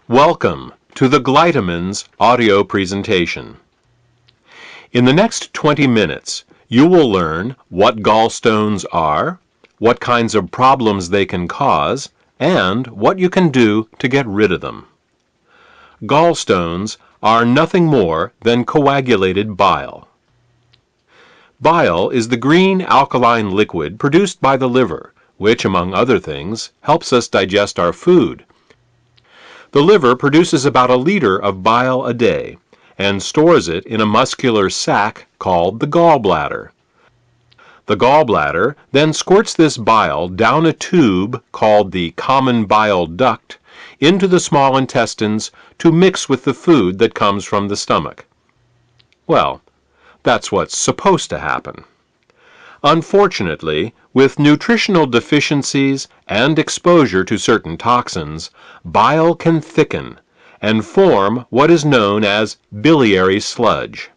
Welcome to the Glytamins audio presentation. In the next 20 minutes, you will learn what gallstones are, what kinds of problems they can cause, and what you can do to get rid of them. Gallstones are nothing more than coagulated bile. Bile is the green alkaline liquid produced by the liver, which, among other things, helps us digest our food. The liver produces about a liter of bile a day and stores it in a muscular sac called the gallbladder. The gallbladder then squirts this bile down a tube called the common bile duct into the small intestines to mix with the food that comes from the stomach. Well, that's what's supposed to happen. Unfortunately, with nutritional deficiencies and exposure to certain toxins, bile can thicken and form what is known as biliary sludge.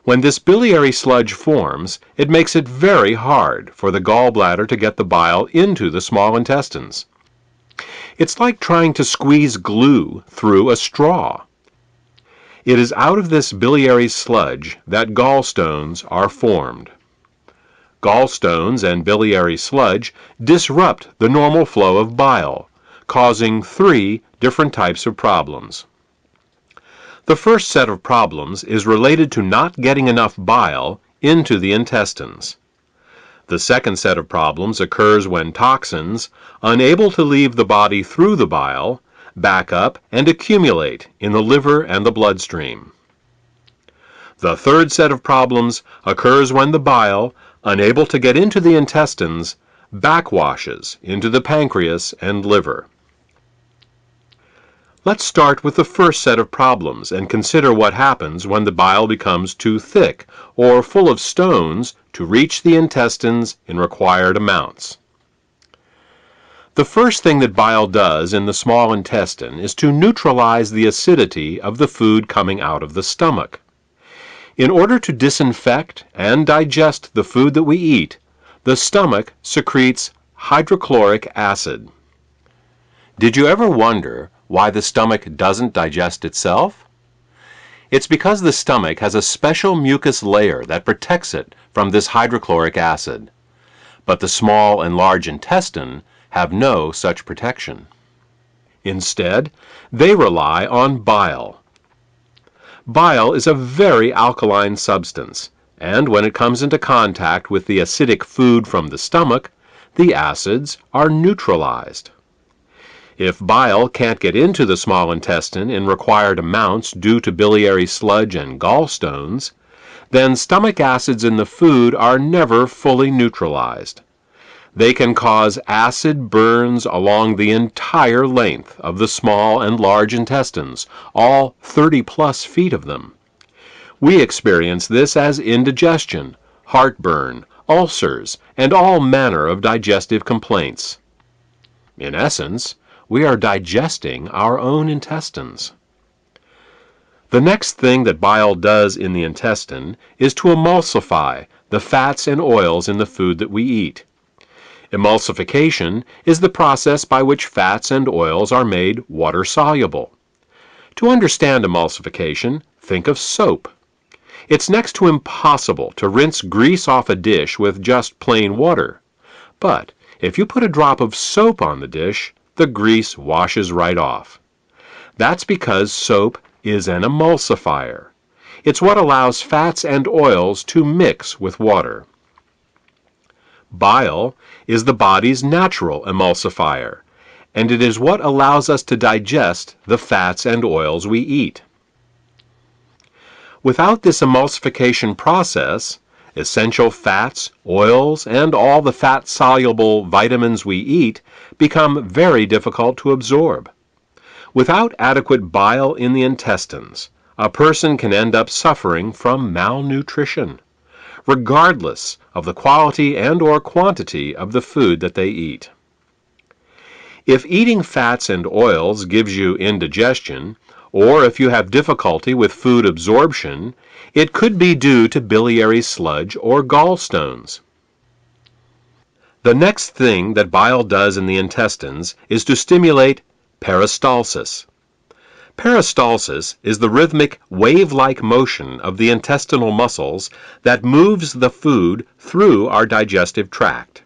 When this biliary sludge forms, it makes it very hard for the gallbladder to get the bile into the small intestines. It's like trying to squeeze glue through a straw. It is out of this biliary sludge that gallstones are formed. Gallstones and biliary sludge disrupt the normal flow of bile, causing 3 different types of problems. The first set of problems is related to not getting enough bile into the intestines. The second set of problems occurs when toxins, unable to leave the body through the bile, back up and accumulate in the liver and the bloodstream. The third set of problems occurs when the bile, unable to get into the intestines, backwashes into the pancreas and liver. Let's start with the first set of problems and consider what happens when the bile becomes too thick or full of stones to reach the intestines in required amounts. The first thing that bile does in the small intestine is to neutralize the acidity of the food coming out of the stomach. In order to disinfect and digest the food that we eat, the stomach secretes hydrochloric acid. Did you ever wonder why the stomach doesn't digest itself? It's because the stomach has a special mucus layer that protects it from this hydrochloric acid. But the small and large intestine have no such protection. Instead, they rely on bile. Bile is a very alkaline substance, and when it comes into contact with the acidic food from the stomach, the acids are neutralized. If bile can't get into the small intestine in required amounts due to biliary sludge and gallstones, then stomach acids in the food are never fully neutralized. They can cause acid burns along the entire length of the small and large intestines, all 30+ feet of them. We experience this as indigestion, heartburn, ulcers, and all manner of digestive complaints. In essence, we are digesting our own intestines. The next thing that bile does in the intestine is to emulsify the fats and oils in the food that we eat. Emulsification is the process by which fats and oils are made water-soluble. To understand emulsification, think of soap. It's next to impossible to rinse grease off a dish with just plain water. But if you put a drop of soap on the dish, the grease washes right off. That's because soap is an emulsifier. It's what allows fats and oils to mix with water. Bile is the body's natural emulsifier, and it is what allows us to digest the fats and oils we eat. Without this emulsification process, essential fats, oils, and all the fat-soluble vitamins we eat become very difficult to absorb. Without adequate bile in the intestines, a person can end up suffering from malnutrition, regardless of the quality and/or quantity of the food that they eat. If eating fats and oils gives you indigestion, or if you have difficulty with food absorption, it could be due to biliary sludge or gallstones. The next thing that bile does in the intestines is to stimulate Peristalsis. Peristalsis is the rhythmic, wave-like motion of the intestinal muscles that moves the food through our digestive tract.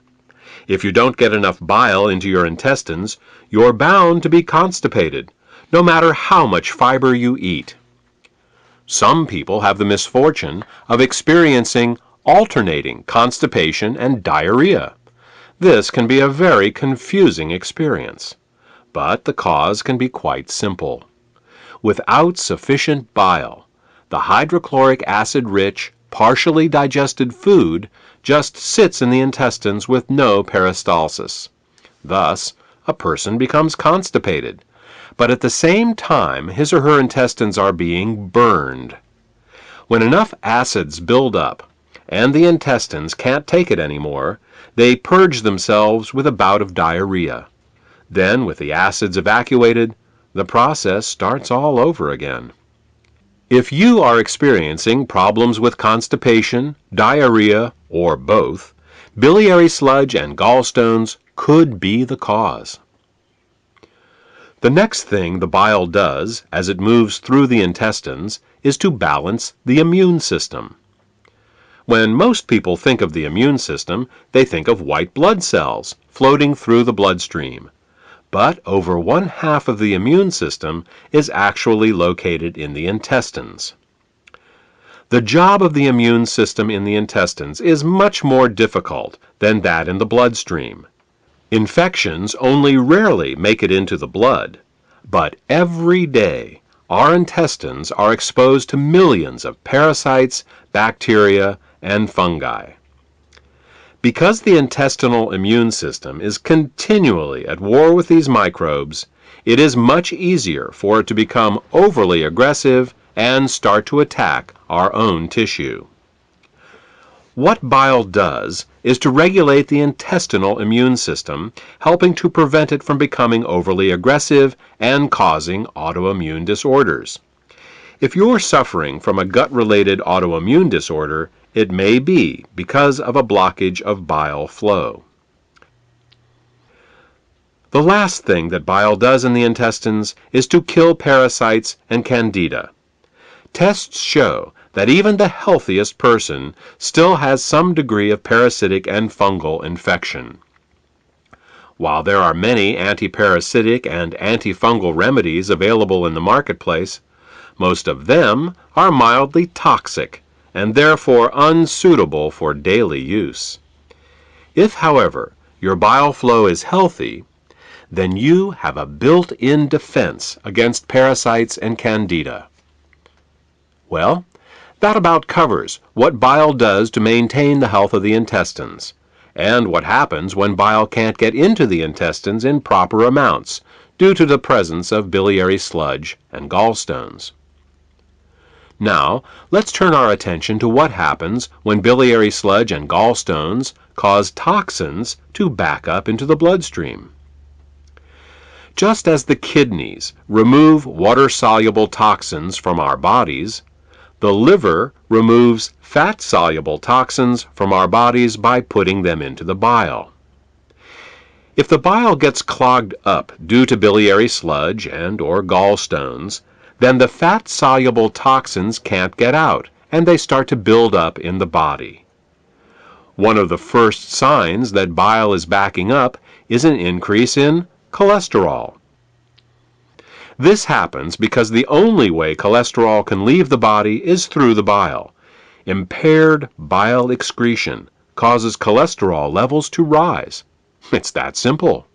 If you don't get enough bile into your intestines, you're bound to be constipated, no matter how much fiber you eat. Some people have the misfortune of experiencing alternating constipation and diarrhea. This can be a very confusing experience, but the cause can be quite simple. Without sufficient bile, the hydrochloric acid-rich, partially digested food just sits in the intestines with no peristalsis. Thus, a person becomes constipated, but at the same time his or her intestines are being burned. When enough acids build up and the intestines can't take it anymore, they purge themselves with a bout of diarrhea. Then, with the acids evacuated, the process starts all over again. If you are experiencing problems with constipation, diarrhea, or both, biliary sludge and gallstones could be the cause. The next thing the bile does as it moves through the intestines is to balance the immune system. When most people think of the immune system, they think of white blood cells floating through the bloodstream. But over 1/2 of the immune system is actually located in the intestines. The job of the immune system in the intestines is much more difficult than that in the bloodstream. Infections only rarely make it into the blood, but every day our intestines are exposed to millions of parasites, bacteria, and fungi. Because the intestinal immune system is continually at war with these microbes, it is much easier for it to become overly aggressive and start to attack our own tissue. What bile does is to regulate the intestinal immune system, helping to prevent it from becoming overly aggressive and causing autoimmune disorders. If you're suffering from a gut-related autoimmune disorder, it may be because of a blockage of bile flow. The last thing that bile does in the intestines is to kill parasites and candida. Tests show that even the healthiest person still has some degree of parasitic and fungal infection. While there are many antiparasitic and antifungal remedies available in the marketplace, most of them are mildly toxic and therefore unsuitable for daily use. If, however, your bile flow is healthy, then you have a built-in defense against parasites and candida. Well, that about covers what bile does to maintain the health of the intestines, and what happens when bile can't get into the intestines in proper amounts due to the presence of biliary sludge and gallstones. Now, let's turn our attention to what happens when biliary sludge and gallstones cause toxins to back up into the bloodstream. Just as the kidneys remove water-soluble toxins from our bodies, the liver removes fat-soluble toxins from our bodies by putting them into the bile. If the bile gets clogged up due to biliary sludge and/or gallstones, then the fat-soluble toxins can't get out, and they start to build up in the body. One of the first signs that bile is backing up is an increase in cholesterol. This happens because the only way cholesterol can leave the body is through the bile. Impaired bile excretion causes cholesterol levels to rise. It's that simple.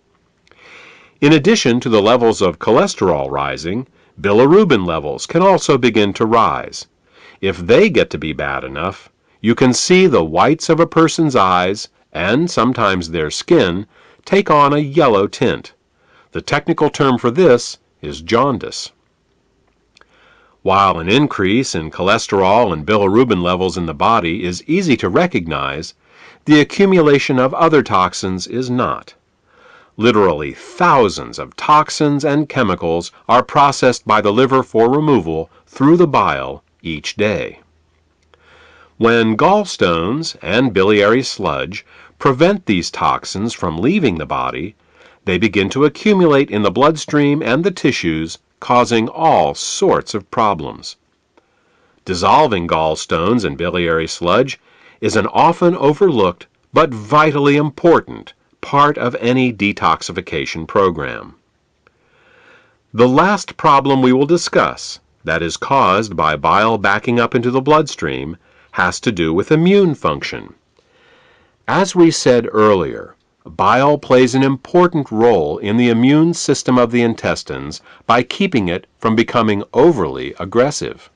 In addition to the levels of cholesterol rising, bilirubin levels can also begin to rise. If they get to be bad enough, you can see the whites of a person's eyes, and sometimes their skin, take on a yellow tint. The technical term for this is jaundice. While an increase in cholesterol and bilirubin levels in the body is easy to recognize, the accumulation of other toxins is not. Literally thousands of toxins and chemicals are processed by the liver for removal through the bile each day. When gallstones and biliary sludge prevent these toxins from leaving the body, They begin to accumulate in the bloodstream and the tissues, causing all sorts of problems. Dissolving gallstones and biliary sludge is an often overlooked but vitally important part of any detoxification program. The last problem we will discuss, that is caused by bile backing up into the bloodstream, has to do with immune function. As we said earlier, bile plays an important role in the immune system of the intestines by keeping it from becoming overly aggressive.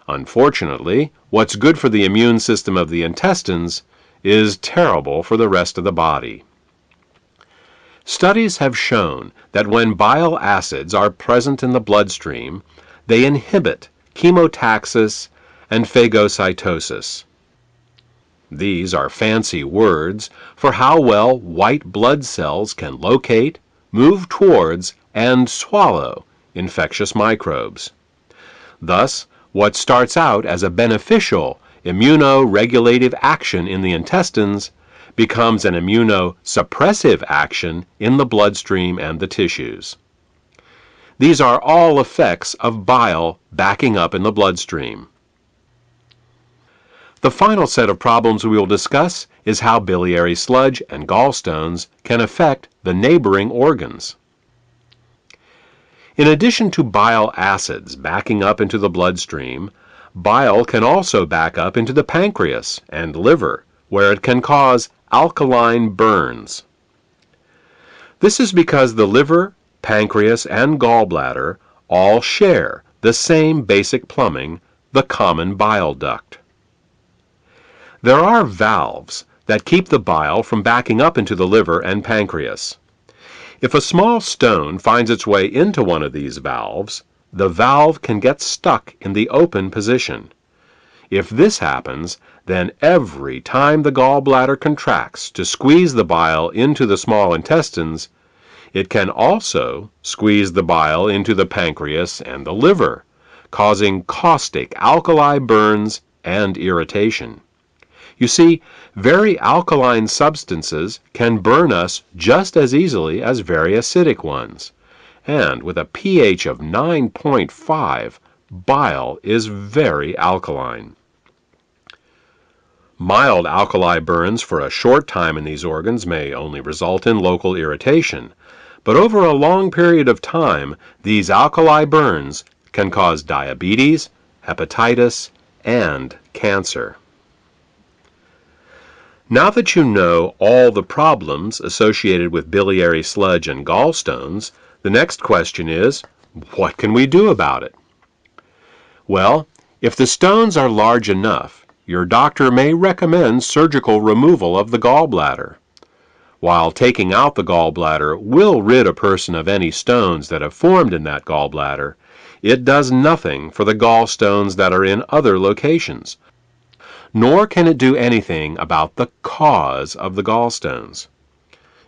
Unfortunately, what's good for the immune system of the intestines is terrible for the rest of the body. Studies have shown that when bile acids are present in the bloodstream, they inhibit chemotaxis and phagocytosis. These are fancy words for how well white blood cells can locate, move towards, and swallow infectious microbes. Thus, what starts out as a beneficial immunoregulative action in the intestines becomes an immunosuppressive action in the bloodstream and the tissues. These are all effects of bile backing up in the bloodstream. The final set of problems we will discuss is how biliary sludge and gallstones can affect the neighboring organs. In addition to bile acids backing up into the bloodstream, bile can also back up into the pancreas and liver, where it can cause alkaline burns. This is because the liver, pancreas, and gallbladder all share the same basic plumbing, the common bile duct. There are valves that keep the bile from backing up into the liver and pancreas. If a small stone finds its way into one of these valves, the valve can get stuck in the open position. If this happens, then every time the gallbladder contracts to squeeze the bile into the small intestines, it can also squeeze the bile into the pancreas and the liver, causing caustic alkali burns and irritation. You see, very alkaline substances can burn us just as easily as very acidic ones. And with a pH of 9.5, bile is very alkaline. Mild alkali burns for a short time in these organs may only result in local irritation, but over a long period of time, these alkali burns can cause diabetes, hepatitis, and cancer. Now that you know all the problems associated with biliary sludge and gallstones, the next question is, what can we do about it? Well, if the stones are large enough, your doctor may recommend surgical removal of the gallbladder. While taking out the gallbladder will rid a person of any stones that have formed in that gallbladder, it does nothing for the gallstones that are in other locations, nor can it do anything about the cause of the gallstones.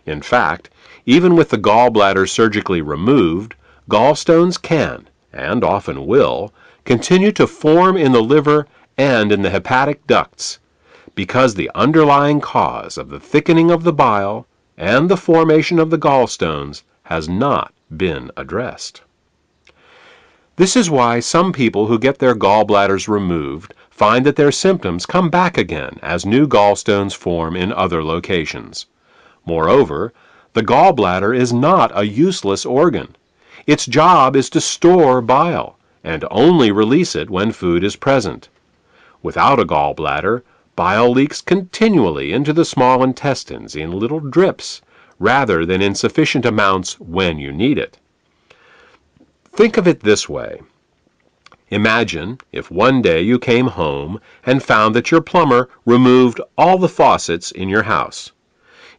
In fact, even with the gallbladder surgically removed, gallstones can, and often will, continue to form in the liver and in the hepatic ducts, because the underlying cause of the thickening of the bile and the formation of the gallstones has not been addressed. This is why some people who get their gallbladders removed find that their symptoms come back again as new gallstones form in other locations. Moreover, the gallbladder is not a useless organ. Its job is to store bile and only release it when food is present. Without a gallbladder, bile leaks continually into the small intestines in little drips rather than in sufficient amounts when you need it. Think of it this way. Imagine if one day you came home and found that your plumber removed all the faucets in your house.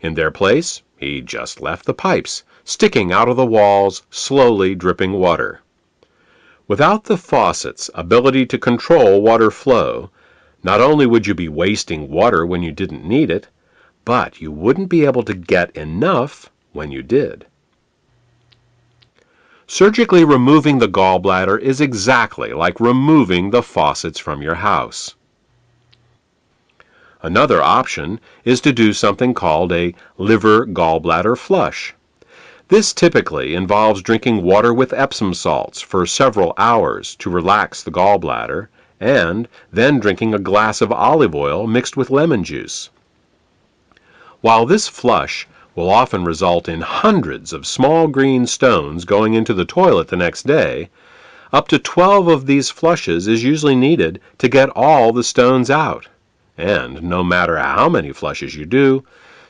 In their place, he just left the pipes sticking out of the walls, slowly dripping water. Without the faucet's ability to control water flow, not only would you be wasting water when you didn't need it, but you wouldn't be able to get enough when you did. Surgically removing the gallbladder is exactly like removing the faucets from your house. Another option is to do something called a liver gallbladder flush. This typically involves drinking water with Epsom salts for several hours to relax the gallbladder, and then drinking a glass of olive oil mixed with lemon juice. While this flush will often result in hundreds of small green stones going into the toilet the next day, up to 12 of these flushes is usually needed to get all the stones out. And no matter how many flushes you do,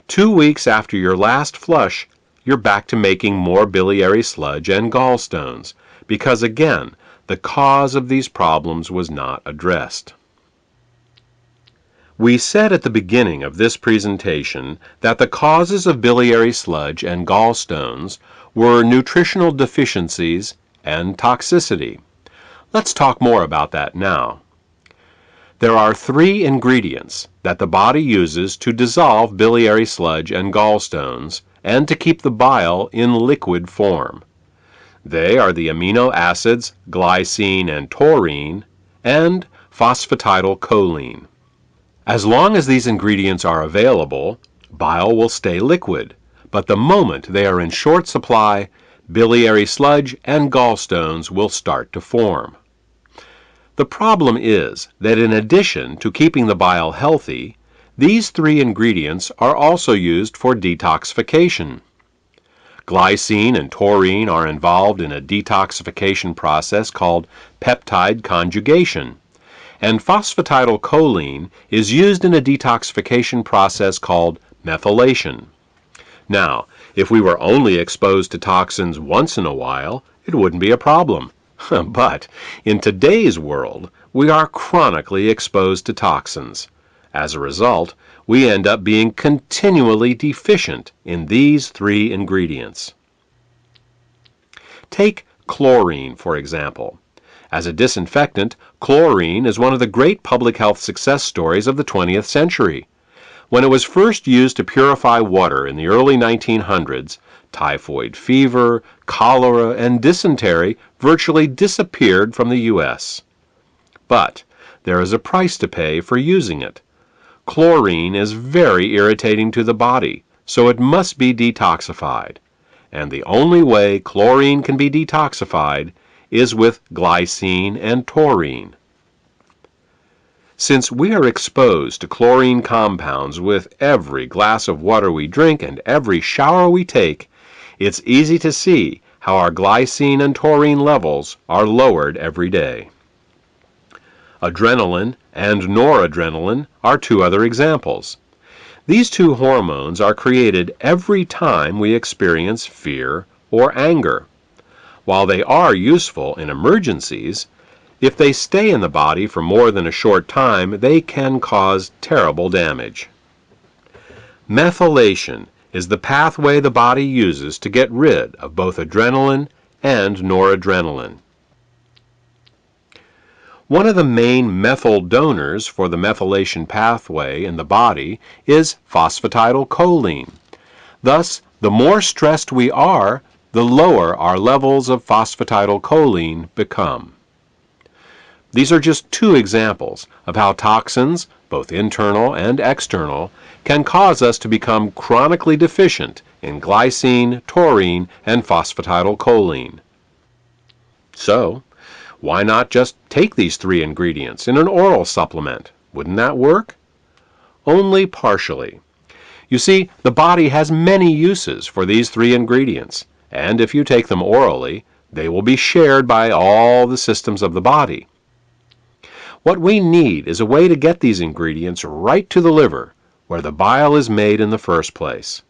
2 weeks after your last flush, you're back to making more biliary sludge and gallstones, because again, the cause of these problems was not addressed. We said at the beginning of this presentation that the causes of biliary sludge and gallstones were nutritional deficiencies and toxicity. Let's talk more about that now. There are 3 ingredients that the body uses to dissolve biliary sludge and gallstones and to keep the bile in liquid form. They are the amino acids glycine and taurine and phosphatidylcholine. As long as these ingredients are available, bile will stay liquid, but the moment they are in short supply, biliary sludge and gallstones will start to form. The problem is that in addition to keeping the bile healthy, these 3 ingredients are also used for detoxification. Glycine and taurine are involved in a detoxification process called peptide conjugation, and phosphatidylcholine is used in a detoxification process called methylation. Now, if we were only exposed to toxins once in a while, it wouldn't be a problem. But in today's world, we are chronically exposed to toxins. As a result, we end up being continually deficient in these 3 ingredients. Take chlorine, for example. As a disinfectant, chlorine is one of the great public health success stories of the 20th century. When it was first used to purify water in the early 1900s, typhoid fever, cholera, and dysentery virtually disappeared from the U.S. But there is a price to pay for using it. Chlorine is very irritating to the body, so it must be detoxified. And the only way chlorine can be detoxified is with glycine and taurine. Since we are exposed to chlorine compounds with every glass of water we drink and every shower we take, it's easy to see how our glycine and taurine levels are lowered every day. Adrenaline and noradrenaline are 2 other examples. These 2 hormones are created every time we experience fear or anger. While they are useful in emergencies, if they stay in the body for more than a short time, they can cause terrible damage. Methylation is the pathway the body uses to get rid of both adrenaline and noradrenaline. One of the main methyl donors for the methylation pathway in the body is phosphatidylcholine. Thus, the more stressed we are, the lower our levels of phosphatidylcholine become. These are just 2 examples of how toxins, both internal and external, can cause us to become chronically deficient in glycine, taurine, and phosphatidylcholine. So, why not just take these 3 ingredients in an oral supplement? Wouldn't that work? Only partially. You see, the body has many uses for these 3 ingredients, and if you take them orally, they will be shared by all the systems of the body. What we need is a way to get these ingredients right to the liver, where the bile is made in the first place.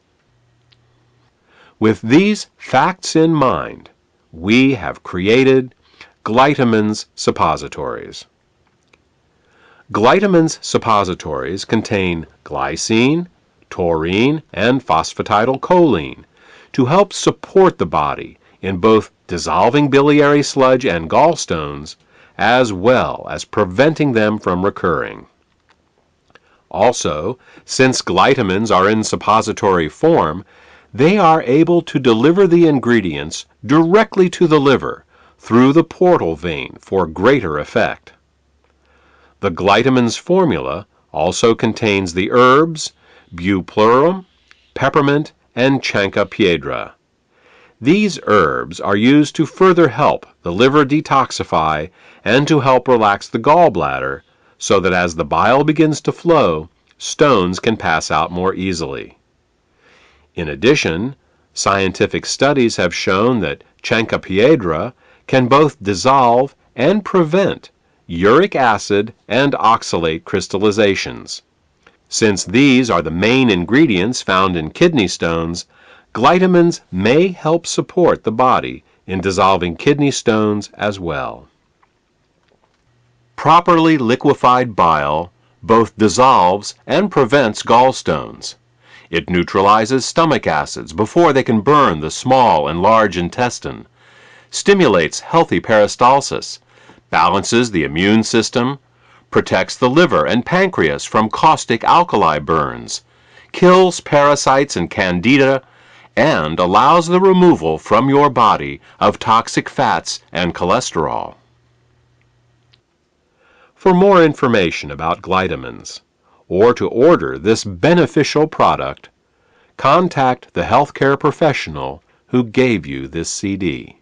With these facts in mind, we have created Glytamins suppositories. Glytamins suppositories contain glycine, taurine, and phosphatidylcholine to help support the body in both dissolving biliary sludge and gallstones, as well as preventing them from recurring. Also, since glytamins are in suppository form, they are able to deliver the ingredients directly to the liver through the portal vein for greater effect. The glytamins formula also contains the herbs bupleurum, peppermint, and chancca piedra. These herbs are used to further help the liver detoxify and to help relax the gallbladder so that as the bile begins to flow, stones can pass out more easily. In addition, scientific studies have shown that Chancapiedra can both dissolve and prevent uric acid and oxalate crystallizations. Since these are the main ingredients found in kidney stones, glytamins may help support the body in dissolving kidney stones as well. Properly liquefied bile both dissolves and prevents gallstones. It neutralizes stomach acids before they can burn the small and large intestine, stimulates healthy peristalsis, balances the immune system, protects the liver and pancreas from caustic alkali burns, kills parasites and candida, and allows the removal from your body of toxic fats and cholesterol. For more information about glytamins, or to order this beneficial product, contact the healthcare professional who gave you this CD.